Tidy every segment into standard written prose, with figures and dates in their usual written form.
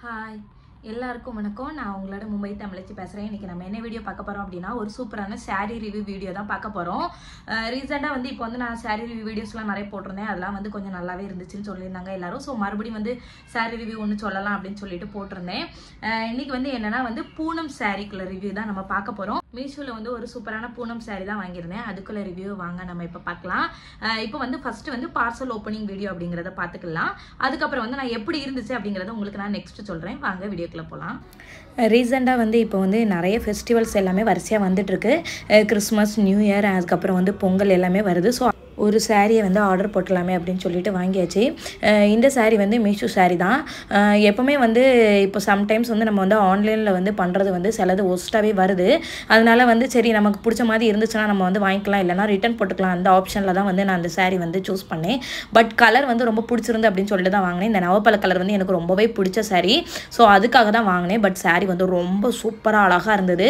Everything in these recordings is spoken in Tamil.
ஹாய் எல்லாருக்கும் வணக்கம். நான் உங்களோட மும்பை தமிழச்சி பேசுகிறேன். இன்றைக்கி நம்ம என்ன வீடியோ பார்க்க போகிறோம் அப்படின்னா, ஒரு சூப்பரான சாரீ ரிவ்யூ வீடியோ தான் பார்க்க போகிறோம். ரீசெண்டாக வந்து இப்போ வந்து நான் சாரீ ரிவ்யூ வீடியோஸ்லாம் நிறைய போட்டிருந்தேன். அதெல்லாம் வந்து கொஞ்சம் நல்லாவே இருந்துச்சுன்னு சொல்லியிருந்தாங்க எல்லாரும். ஸோ மறுபடியும் வந்து சாரீ ரிவ்யூ ஒன்று சொல்லலாம் அப்படின்னு சொல்லிட்டு போட்டிருந்தேன். இன்றைக்கி வந்து என்னென்னா வந்து பூனம் சாரீக்குள்ள ரிவ்யூ தான் நம்ம பார்க்க போகிறோம். மீஷோவில் வந்து ஒரு சூப்பரான பூனம் சாரீ தான் வாங்கியிருந்தேன். அதுக்குள்ள ரிவ்யூ வாங்க நம்ம இப்போ பார்க்கலாம். இப்போ வந்து ஃபஸ்ட்டு வந்து பார்சல் ஓப்பனிங் வீடியோ அப்படிங்கிறத பார்த்துக்கலாம். அதுக்கப்புறம் வந்து நான் எப்படி இருந்துச்சு அப்படிங்கிறத உங்களுக்கு நான் நெக்ஸ்ட் சொல்கிறேன். வாங்க வீடியோக்குள்ளே போகலாம். ரீசெண்டாக வந்து இப்போ வந்து நிறைய ஃபெஸ்டிவல்ஸ் எல்லாமே வரிசையாக வந்துட்டுருக்கு. கிறிஸ்மஸ், நியூ இயர், அதுக்கப்புறம் வந்து பொங்கல் எல்லாமே வருது. ஸோ ஒரு சாரியை வந்து ஆர்டர் போட்டலாமே அப்படின்னு சொல்லிட்டு வாங்கியாச்சு. இந்த சாரீ வந்து மீஷோ சாரீ தான். எப்போவுமே வந்து இப்போ சம்டைம்ஸ் வந்து நம்ம வந்து ஆன்லைனில் வந்து பண்ணுறது வந்து சிலது ஒஸ்ட்டாகவே வருது. அதனால் வந்து சரி நமக்கு பிடிச்ச மாதிரி இருந்துச்சுன்னா நம்ம வந்து வாங்கிக்கலாம், இல்லைனா ரிட்டன் போட்டுக்கலாம். அந்த ஆப்ஷனில் தான் வந்து நான் அந்த சாரீ வந்து சூஸ் பண்ணேன். பட் கலர் வந்து ரொம்ப பிடிச்சிருந்து அப்படின்னு சொல்லிட்டு தான் வாங்கினேன். இந்த நவப்பழ கலர் வந்து எனக்கு ரொம்பவே பிடிச்ச சாரீ. ஸோ அதுக்காக தான் வாங்கினேன். பட் சாரீ வந்து ரொம்ப சூப்பராக அழகாக இருந்தது.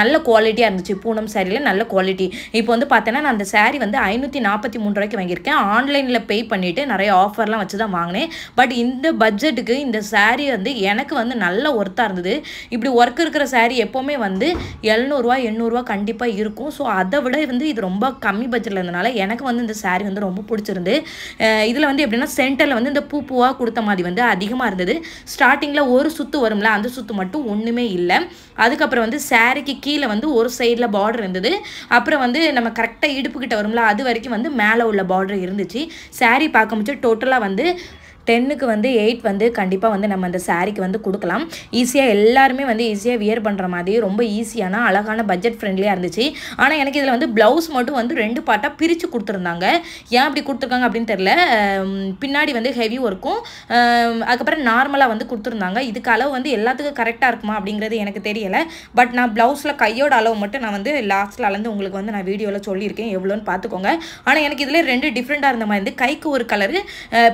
நல்ல குவாலிட்டியாக இருந்துச்சு. பூனம் சாரியில் நல்ல குவாலிட்டி. இப்போ வந்து பார்த்தேன்னா நான் அந்த சாரீ வந்து 543 ரூபாய்க்கு வாங்கியிருக்கேன். ஆன்லைனில் பே பண்ணிவிட்டு நிறைய ஆஃபர்லாம் வச்சு தான் வாங்கினேன். பட் இந்த பட்ஜெட்டுக்கு இந்த சாரீ வந்து எனக்கு வந்து நல்ல ஒர்த்தாக இருந்தது. இப்படி ஒர்க் இருக்கிற சாரீ எப்போவுமே வந்து 700 800 கண்டிப்பாக இருக்கும். ஸோ அதை விட வந்து இது ரொம்ப கம்மி பட்ஜெட்டில் இருந்தனால எனக்கு வந்து இந்த சாரீ வந்து ரொம்ப பிடிச்சிருந்து. இதில் வந்து எப்படின்னா சென்டரில் வந்து இந்த பூவாக கொடுத்த மாதிரி வந்து அதிகமாக இருந்தது. ஸ்டார்டிங்கில் ஒரு சுற்று வரும்ல, அந்த சுற்று மட்டும் ஒன்றுமே இல்லை. அதுக்கப்புறம் வந்து சாரீக்கு கீழே வந்து ஒரு சைடில் பார்டர் இருந்தது. அப்புறம் வந்து நம்ம கரெக்டாக இடுப்புக்கிட்ட வரும்ல, அது வரைக்கும் வந்து மேலே உள்ள பார்டர் இருந்துச்சு. சாரீ பார்க்க முடிச்சு டோட்டலாக வந்து 10க்கு வந்து 8 வந்து கண்டிப்பாக வந்து நம்ம அந்த சாரீக்கு வந்து கொடுக்கலாம். ஈஸியாக எல்லாருமே வந்து ஈஸியாக வியர் பண்ணுற மாதிரி ரொம்ப ஈஸியான அழகான பட்ஜெட் ஃப்ரெண்ட்லியாக இருந்துச்சு. ஆனால் எனக்கு இதில் வந்து ப்ளவுஸ் மட்டும் வந்து 2 பார்ட்டாக பிரித்து கொடுத்துருந்தாங்க. ஏன் அப்படி கொடுத்துருக்காங்க அப்படின்னு தெரியல. பின்னாடி வந்து ஹெவி ஒர்க்கும் அதுக்கப்புறம் நார்மலாக வந்து கொடுத்துருந்தாங்க. இதுக்கு அளவு வந்து எல்லாத்துக்கும் கரெக்டாக இருக்குமா அப்படிங்கிறது எனக்கு தெரியலை. பட் நான் ப்ளவுஸில் கையோட அளவு மட்டும் நான் வந்து லாஸ்ட்டில் அளந்து உங்களுக்கு வந்து நான் வீடியோவில் சொல்லியிருக்கேன், எவ்வளோன்னு பார்த்துக்கோங்க. ஆனால் எனக்கு இதில் 2 டிஃப்ரெண்ட்டாக இருந்த மாதிரி இருந்து, கைக்கு ஒரு கலரு,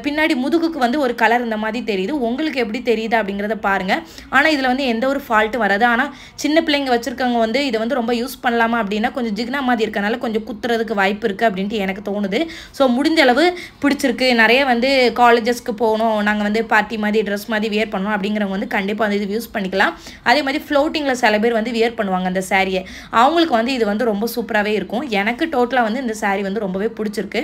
பின்னாடி முதுகுக்கு வந்து ஒரு கலர் இந்த மாதிரி தெரியுது. உங்களுக்கு எப்படி தெரியுது அப்படிங்கிறத பாருங்க. ஆனால் இதில் வந்து எந்த ஒரு ஃபால்ட்டும் வராது. ஆனால் சின்ன பிள்ளைங்க வச்சுருக்கவங்க வந்து இதை வந்து ரொம்ப யூஸ் பண்ணலாமா அப்படின்னா கொஞ்சம் ஜிக்னா மாதிரி இருக்கனால கொஞ்சம் குத்துறதுக்கு வாய்ப்பு இருக்குது அப்படின்ட்டு எனக்கு தோணுது. ஸோ முடிஞ்ச அளவு பிடிச்சிருக்கு. நிறைய வந்து காலேஜஸ்க்கு போகணும், நாங்கள் வந்து பார்ட்டி மாதிரி ட்ரெஸ் மாதிரி வியர் பண்ணணும் அப்படிங்கிறவங்க வந்து கண்டிப்பாக வந்து இது யூஸ் பண்ணிக்கலாம். அதே மாதிரி ஃப்ளோட்டிங்கில் சில பேர் வந்து வியர் பண்ணுவாங்க அந்த சாரியை. அவங்களுக்கு வந்து இது வந்து ரொம்ப சூப்பராகவே இருக்கும். எனக்கு டோட்டலாக வந்து இந்த சாரீ வந்து ரொம்பவே பிடிச்சிருக்கு.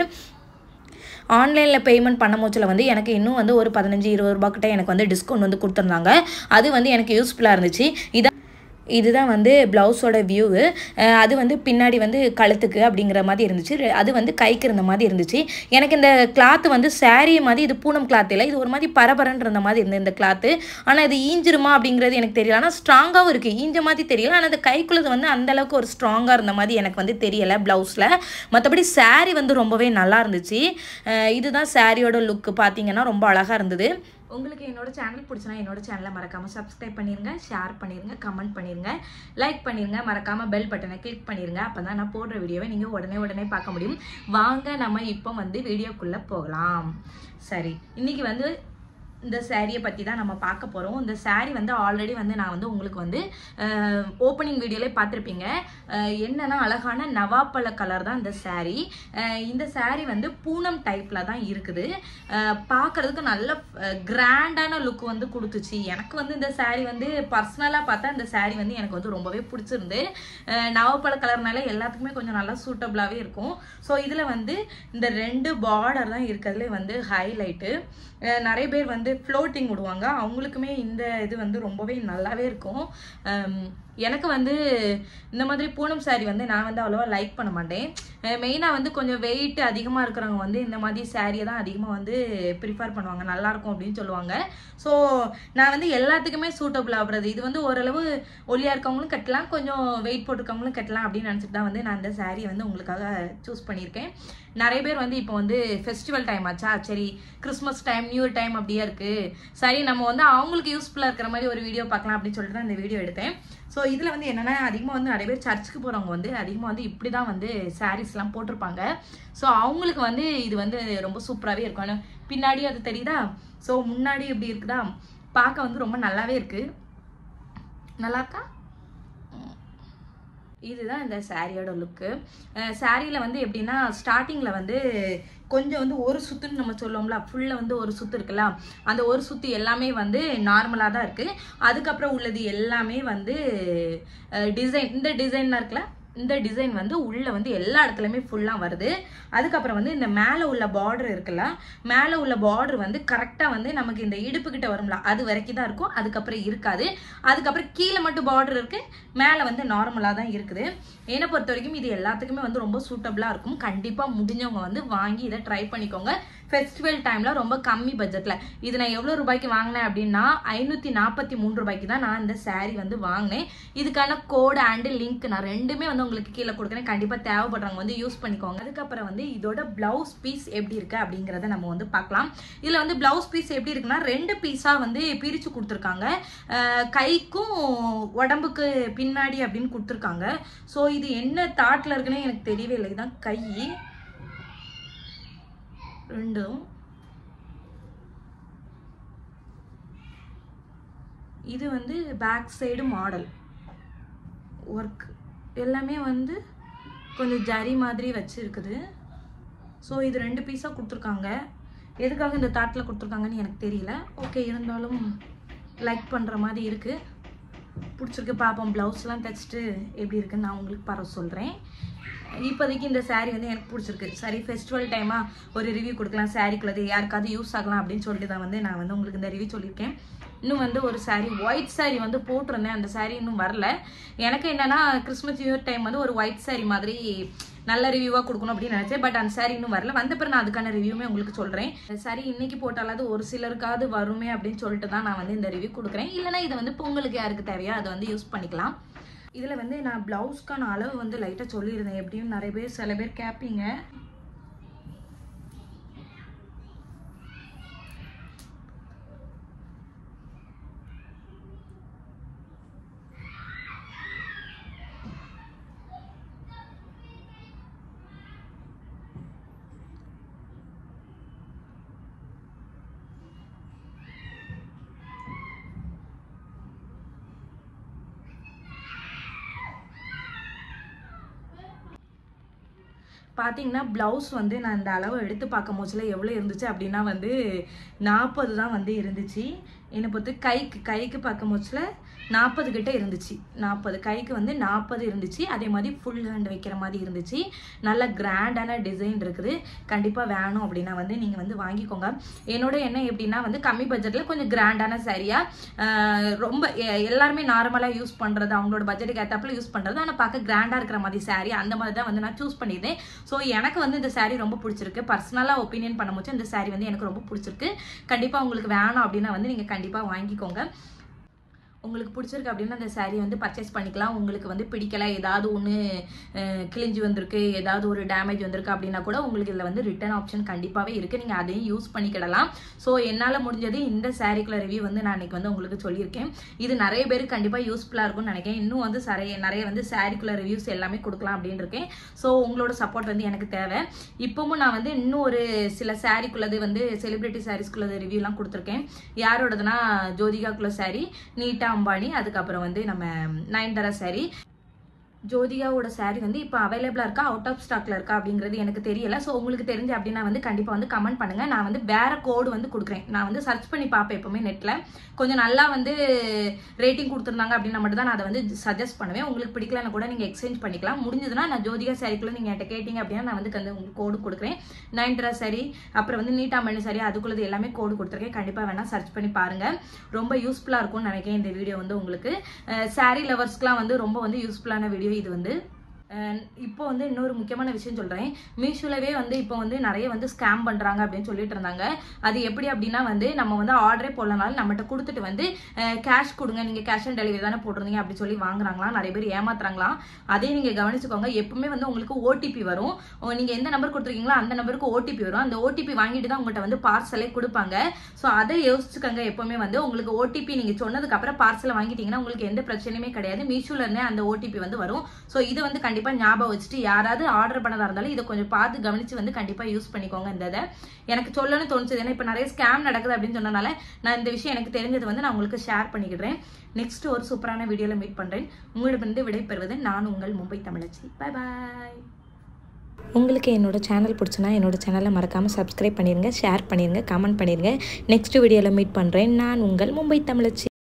ஆன்லைனில் பேமெண்ட் பண்ண மூச்சில் வந்து எனக்கு இன்னும் வந்து ஒரு 15-20 ரூபா கிட்ட எனக்கு வந்து டிஸ்கவுண்ட் வந்து கொடுத்துருந்தாங்க. அது வந்து எனக்கு யூஸ்ஃபுல்லாக இருந்துச்சு. இதுதான் வந்து ப்ளவுஸோட வியூவு. அது வந்து பின்னாடி வந்து கழுத்துக்கு அப்படிங்கிற மாதிரி இருந்துச்சு. அது வந்து கைக்கு இருந்த மாதிரி இருந்துச்சு. எனக்கு இந்த கிளாத்து வந்து சாரீ மாதிரி இது பூனம் கிளாத் இல்லை, இது ஒரு மாதிரி பரபரன்னு இருந்த மாதிரி இருந்தது இந்த கிளாத்து. ஆனால் இது ஈஞ்சிருமா அப்படிங்கிறது எனக்கு தெரியல. ஆனால் ஸ்ட்ராங்காகவும் இருக்குது, ஈஞ்ச மாதிரி தெரியல. ஆனால் அந்த கைக்குள்ளது வந்து அந்தளவுக்கு ஒரு ஸ்ட்ராங்காக இருந்த மாதிரி எனக்கு வந்து தெரியலை ப்ளவுஸில். மற்றபடி சாரீ வந்து ரொம்பவே நல்லா இருந்துச்சு. இதுதான் சாரியோட லுக்கு. பார்த்தீங்கன்னா ரொம்ப அழகாக இருந்தது. உங்களுக்கு என்னோட சேனல் பிடிச்சினா என்னோட சேனலை மறக்காமல் சப்ஸ்கிரைப் பண்ணிடுங்க, ஷேர் பண்ணிடுங்க, கமெண்ட் பண்ணிடுங்க, லைக் பண்ணிடுங்க. மறக்காமல் பெல் பட்டனை கிளிக் பண்ணிடுங்க. அப்போ தான் நான் போடுற வீடியோவை நீங்கள் உடனே பார்க்க முடியும். வாங்க நம்ம இப்போ வந்து வீடியோக்குள்ளே போகலாம். சரி, இன்றைக்கி வந்து இந்த சாரியை பற்றி தான் நம்ம பார்க்க போகிறோம். இந்த சாரீ வந்து ஆல்ரெடி வந்து நான் வந்து உங்களுக்கு வந்து ஓப்பனிங் வீடியோலே பார்த்துருப்பீங்க. என்னென்னா அழகான நவாப்பழ கலர் தான் இந்த சாரீ. இந்த சாரீ வந்து பூனம் டைப்பில் தான் இருக்குது. பார்க்குறதுக்கு நல்ல கிராண்டான லுக் வந்து கொடுத்துச்சு. எனக்கு வந்து இந்த சாரீ வந்து பர்சனலாக பார்த்தா இந்த சாரீ வந்து எனக்கு வந்து ரொம்பவே பிடிச்சிருந்து. நவாப்பழ கலர்னால எல்லாத்துக்குமே கொஞ்சம் நல்லா சூட்டபிளாகவே இருக்கும். ஸோ இதில் வந்து இந்த 2 பார்டர் தான் இருக்கிறதுலே வந்து ஹைலைட்டு. நிறைய பேர் வந்து ஃப்ளோட்டிங் விடுவாங்க, அவங்களுக்குமே இந்த இது வந்து ரொம்பவே நல்லாவே இருக்கும். எனக்கு வந்து இந்த மாதிரி பூனம் சாரீ வந்து நான் வந்து அவ்வளோவா லைக் பண்ண மாட்டேன். மெயினாக வந்து கொஞ்சம் வெயிட் அதிகமாக இருக்கிறவங்க வந்து இந்த மாதிரி சாரியை தான் அதிகமாக வந்து ப்ரிஃபர் பண்ணுவாங்க, நல்லாயிருக்கும் அப்படின்னு சொல்லுவாங்க. ஸோ நான் வந்து எல்லாத்துக்குமே சூட்டபிள் ஆகுறது. இது வந்து ஓரளவு ஒல்லியாக இருக்கவங்களும் கட்டலாம், கொஞ்சம் வெயிட் போட்டிருக்கவங்களும் கட்டலாம் அப்படின்னு நினச்சிட்டு தான் வந்து நான் இந்த சாரியை வந்து உங்களுக்காக சூஸ் பண்ணியிருக்கேன். நிறைய பேர் வந்து இப்போ வந்து ஃபெஸ்டிவல் டைம் ஆச்சா, சரி Christmas time, new year time அப்படியே இருக்குது, சரி நம்ம வந்து அவங்களுக்கு யூஸ்ஃபுல்லாக இருக்கிற மாதிரி ஒரு வீடியோ பார்க்கலாம் அப்படின்னு சொல்லிட்டு தான் இந்த வீடியோ எடுத்தேன். ஸோ இதில் வந்து என்னென்னா அதிகமாக வந்து நிறைய பேர் சர்ச்சுக்கு போகிறவங்க வந்து அதிகமாக வந்து இப்படி தான் வந்து சாரீஸ்லாம் போட்டிருப்பாங்க. ஸோ அவங்களுக்கு வந்து இது வந்து ரொம்ப சூப்பராகவே இருக்கும். ஆனால் பின்னாடி அது தெரியுதா, ஸோ முன்னாடி இப்படி இருக்குதா, பார்க்க வந்து ரொம்ப நல்லாவே இருக்குது. நல்லா இருக்கா? இதுதான் இந்த சாரியோட லுக்கு. சாரியில் வந்து எப்படின்னா ஸ்டார்டிங்கில் வந்து கொஞ்சம் வந்து ஒரு சுத்துன்னு நம்ம சொல்லுவோம்ல, ஃபுல்லாக வந்து ஒரு சுத்து இருக்குல்ல, அந்த ஒரு சுத்து எல்லாமே வந்து நார்மலாக தான் இருக்குது. அதுக்கப்புறம் உள்ளது எல்லாமே வந்து டிசைன், இந்த டிசைன்லாம் இருக்குல்ல, இந்த டிசைன் வந்து உள்ளே வந்து எல்லா இடத்துலையுமே ஃபுல்லாக வருது. அதுக்கப்புறம் வந்து இந்த மேலே உள்ள பார்டர் இருக்குல்ல, மேலே உள்ள பார்டர் வந்து கரெக்டாக வந்து நமக்கு இந்த இடுப்புக்கிட்ட வரும்ல, அது வரைக்கும் தான் இருக்கும். அதுக்கப்புறம் இருக்காது. அதுக்கப்புறம் கீழே மட்டும் பார்டர் இருக்குது, மேலே வந்து நார்மலாக தான் இருக்குது. என்னை பொறுத்த வரைக்கும் இது எல்லாத்துக்குமே வந்து ரொம்ப சூட்டபிளாக இருக்கும். கண்டிப்பாக முடிஞ்சவங்க வந்து வாங்கி இதை ட்ரை பண்ணிக்கோங்க. ஃபெஸ்டிவல் டைமில் ரொம்ப கம்மி பட்ஜெட்டில். இது நான் எவ்வளோ ரூபாய்க்கு வாங்கினேன் அப்படின்னா 543 ரூபாய்க்கு தான் நான் இந்த சாரீ வந்து வாங்கினேன். இதுக்கான கோடு அண்டு லிங்க் நான் ரெண்டுமே வந்து உங்களுக்கு கீழே கொடுக்குறேன். கண்டிப்பாக தேவைப்படுறவங்க வந்து யூஸ் பண்ணிக்கோங்க. அதுக்கப்புறம் வந்து இதோட பிளவுஸ் பீஸ் எப்படி இருக்குது அப்படிங்கிறத நம்ம வந்து பார்க்கலாம். இதில் வந்து பிளவுஸ் பீஸ் எப்படி இருக்குன்னா 2 பீஸாக வந்து பிரித்து கொடுத்துருக்காங்க. கைக்கும் உடம்புக்கு பின்னாடி அப்படின்னு கொடுத்துருக்காங்க. ஸோ இது என்ன தாட்டில் இருக்குன்னு எனக்கு தெரியவே இல்லை. இதுதான் கை ரெண்டும். இது வந்து பேக் சைடு மாடல் ஒர்க் எல்லாமே வந்து கொஞ்சம் ஜரி மாதிரி வச்சுருக்குது. ஸோ இது 2 பீஸாக கொடுத்துருக்காங்க. எதுக்காக இந்த தாட்டில் கொடுத்துருக்காங்கன்னு எனக்கு தெரியல. ஓகே, இருந்தாலும் லைக் பண்ணுற மாதிரி இருக்குது. பிடிச்சிருக்கு, பார்ப்போம். ப்ளவுஸ்லாம் தைச்சிட்டு எப்படி இருக்குன்னு நான் உங்களுக்கு சொல்கிறேன். இப்போதைக்கு இந்த சாரீ வந்து எனக்கு பிடிச்சிருக்கு. சரி, ஃபெஸ்டிவல் டைமாக ஒரு ரிவ்யூ கொடுக்கலாம், சாரீக்குள்ளது யாருக்காவது யூஸ் ஆகலாம் அப்படின்னு சொல்லிட்டு தான் வந்து நான் வந்து உங்களுக்கு இந்த ரிவ்யூ சொல்லியிருக்கேன். இன்னும் வந்து ஒரு சாரீ, ஒயிட் சாரீ வந்து போட்டிருந்தேன். அந்த சாரீ இன்னும் வரல. எனக்கு என்னன்னா கிறிஸ்மஸ் நியூ இயர் டைம் வந்து ஒரு ஒயிட் சாரீ மாதிரி நல்ல ரிவ்யூவாக கொடுக்கணும் அப்படின்னு நினச்சேன். பட் அந்த சாரீ இன்னும் வரல. வந்த பிறகு நான் அதுக்கான ரிவ்யூமே உங்களுக்கு சொல்கிறேன். சாரீ இன்னைக்கு போட்டாலாவது ஒரு சிலருக்காவது வருமே அப்படின்னு சொல்லிட்டு தான் நான் வந்து இந்த ரிவ்யூ கொடுக்குறேன். இல்லைனா இதை வந்து பொங்கலுக்கு யாருக்கு தேவையோ அதை வந்து யூஸ் பண்ணிக்கலாம். இதில் வந்து நான் ப்ளவுஸ்க்கான அளவு வந்து லைட்டாக சொல்லியிருந்தேன். எப்படியும் நிறைய பேர் சில பேர் கேட்பீங்க. பார்த்தீங்கன்னா ப்ளவுஸ் வந்து நான் இந்த அளவு எடுத்து பார்க்கும் போதுல எவ்வளோ இருந்துச்சு அப்படின்னா வந்து 40 தான் வந்து இருந்துச்சு. என்னை பொறுத்து கைக்கு பார்க்கும் போதுல 40 கிட்ட இருந்துச்சு. 40 கைக்கு வந்து 40 இருந்துச்சு. அதே மாதிரி ஃபுல் ஹேண்ட் வைக்கிற மாதிரி இருந்துச்சு. நல்ல கிராண்டான டிசைன் இருக்குது. கண்டிப்பாக வேணும் அப்படின்னா வந்து நீங்கள் வந்து வாங்கிக்கோங்க. என்னோட எண்ணம் எப்படின்னா வந்து கம்மி பட்ஜெட்டில் கொஞ்சம் கிராண்டான சாரியாக, ரொம்ப எல்லாருமே நார்மலாக யூஸ் பண்ணுறது, அவங்களோட பட்ஜெட்டுக்கு ஏற்றாப்புல யூஸ் பண்ணுறது, ஆனால் பார்க்க கிராண்டாக இருக்கிற மாதிரி சாரீ அந்த மாதிரி தான் வந்து நான் சூஸ் பண்ணியிருந்தேன். ஸோ எனக்கு வந்து இந்த சாரீ ரொம்ப பிடிச்சிருக்கு. பர்சனலாக ஒப்பீனியன் பண்ணும்போது இந்த சாரீ வந்து எனக்கு ரொம்ப பிடிச்சிருக்கு. கண்டிப்பாக உங்களுக்கு வேணும் அப்படின்னா வந்து நீங்கள் கண்டிப்பாக வாங்கிக்கோங்க. உங்களுக்கு பிடிச்சிருக்கு அப்படின்னா அந்த சாரீ வந்து பர்ச்சேஸ் பண்ணிக்கலாம். உங்களுக்கு வந்து பிடிக்கல, ஏதாவது ஒன்று கிழிஞ்சு வந்திருக்கு, ஏதாவது ஒரு டேமேஜ் வந்திருக்கு அப்படின்னா கூட உங்களுக்கு இதில் வந்து ரிட்டர்ன் ஆப்ஷன் கண்டிப்பாகவே இருக்குது. நீங்கள் அதையும் யூஸ் பண்ணிக்கிடலாம். ஸோ என்னால் முடிஞ்சது இந்த சாரீக்குள்ள ரிவ்யூ வந்து நான் இன்றைக்கி வந்து உங்களுக்கு சொல்லியிருக்கேன். இது நிறைய பேருக்கு கண்டிப்பாக யூஸ்ஃபுல்லாக இருக்கும்னு நினைக்கிறேன். இன்னும் வந்து நிறைய வந்து சாரீக்குள்ள ரிவ்யூஸ் எல்லாமே கொடுக்கலாம் அப்படின்னு இருக்கேன். ஸோ உங்களோட சப்போர்ட் வந்து எனக்கு தேவை. இப்போவும் நான் வந்து இன்னும் ஒரு சில சாரீக்குள்ளது வந்து செலிபிரிட்டி சாரீஸ்குள்ளது ரிவ்யூலாம் கொடுத்துருக்கேன். யாரோடதுன்னா ஜோதிகாக்குள்ள சாரீ, நீட்டா அம்பானி, அதுக்கப்புறம் வந்து நம்ம நயன்தாரா சாரீ. ஜோதிகாவோட சாரீ வந்து இப்போ அவைலபிளாக இருக்கா, அவுட் ஆஃப் ஸ்டாக்ல இருக்கா அப்படிங்கிறது எனக்கு தெரியல. ஸோ உங்களுக்கு தெரிஞ்சு அப்படின்னா வந்து கண்டிப்பாக வந்து கமெண்ட் பண்ணுங்க. நான் வந்து வேற கோடு வந்து கொடுக்குறேன். நான் வந்து சர்ச் பண்ணி பார்ப்பேன் எப்பவுமே நெட்டில். கொஞ்சம் நல்லா வந்து ரேட்டிங் கொடுத்துருந்தாங்க அப்படின்னா மட்டும் தான் நான் அதை வந்து சஜஸ்ட் பண்ணுவேன். உங்களுக்கு பிடிக்கலன்னு கூட நீங்கள் எக்ஸ்சேஞ்ச் பண்ணிக்கலாம். முடிஞ்சதுன்னா நான் ஜோதிகா சாரீக்குள்ள நீங்கள் என்கிட்ட கேட்டீங்க அப்படின்னா நான் வந்து உங்களுக்கு கோடு கொடுக்குறேன். நயன்தாரா சாரீ, அப்புறம் வந்து நீட்டாமணி சாரீ, அதுக்குள்ளது எல்லாமே கோடு கொடுத்துருக்கேன். கண்டிப்பாக வேணா சர்ச் பண்ணி பாருங்க. ரொம்ப யூஸ்ஃபுல்லாக இருக்கும்னு நினைக்கிறேன் இந்த வீடியோ வந்து உங்களுக்கு. சாரீ லவர்ஸ்க்குலாம் வந்து ரொம்ப வந்து யூஸ்ஃபுல்லான வீடியோ இது வந்து. இப்போ வந்து இன்னொரு முக்கியமான விஷயம் சொல்கிறேன். மீஷோலவே வந்து இப்போ வந்து நிறைய வந்து ஸ்கேம் பண்ணுறாங்க அப்படின்னு சொல்லிட்டு இருந்தாங்க. அது எப்படி அப்படின்னா வந்து நம்ம வந்து ஆர்டரே போடலனாலும் நம்மகிட்ட கொடுத்துட்டு வந்து கேஷ் கொடுங்க, நீங்கள் கேஷ் ஆன் டெலிவரி தானே போட்டிருந்தீங்க அப்படி சொல்லி வாங்குறாங்களாம். நிறைய பேர் ஏமாத்துறாங்களாம். அதே நீங்கள் கவனிச்சுக்கோங்க. எப்பவுமே வந்து உங்களுக்கு ஓடிபி வரும். நீங்கள் எந்த நம்பர் கொடுத்துருக்கீங்களோ அந்த நம்பருக்கு ஓடிபி வரும். அந்த ஓடிபி வாங்கிட்டு தான் உங்கள்கிட்ட வந்து பார்சலே கொடுப்பாங்க. ஸோ அதை யோசிச்சுக்கோங்க. எப்பவுமே வந்து உங்களுக்கு ஓடிபி நீங்கள் சொன்னதுக்கப்புறம் பார்சலை வாங்கிட்டீங்கன்னா உங்களுக்கு எந்த பிரச்சனையுமே கிடையாது. மீஷோல இருந்தே அந்த ஓடிபி வந்து வரும். ஸோ இது வந்து கண்டிப்பாக கண்டிப்பாக ஞாபகம் வச்சுட்டு யாராவது ஆர்டர் பண்ணதா இருந்தாலும் இதை கொஞ்சம் பார்த்து கவனித்து வந்து கண்டிப்பாக யூஸ் பண்ணிக்கோங்க. இந்த இதை எனக்கு சொல்லணும்னு தோணுச்சு. ஏன்னா இப்போ நிறைய ஸ்கேம் நடக்குது அப்படின்னு சொன்னனால நான் இந்த விஷயம் எனக்கு தெரிஞ்சது வந்து நான் உங்களுக்கு ஷேர் பண்ணிக்கிறேன். நெக்ஸ்ட் ஒரு சூப்பரான வீடியோவில் மீட் பண்ணுறேன். உங்களிடமிருந்து விடைபெறுவது நான் உங்கள் மும்பை தமிழச்சி. Bye bye. உங்களுக்கு என்னோட சேனல் பிடிச்சுன்னா என்னோட சேனலை மறக்காமல் சப்ஸ்கிரைப் பண்ணிடுங்க, ஷேர் பண்ணிடுங்க, கமெண்ட் பண்ணிடுங்க. நெக்ஸ்ட் வீடியோவில் மீட் பண்ணுறேன். நான் உங்கள் மும்பை தமிழச்சி.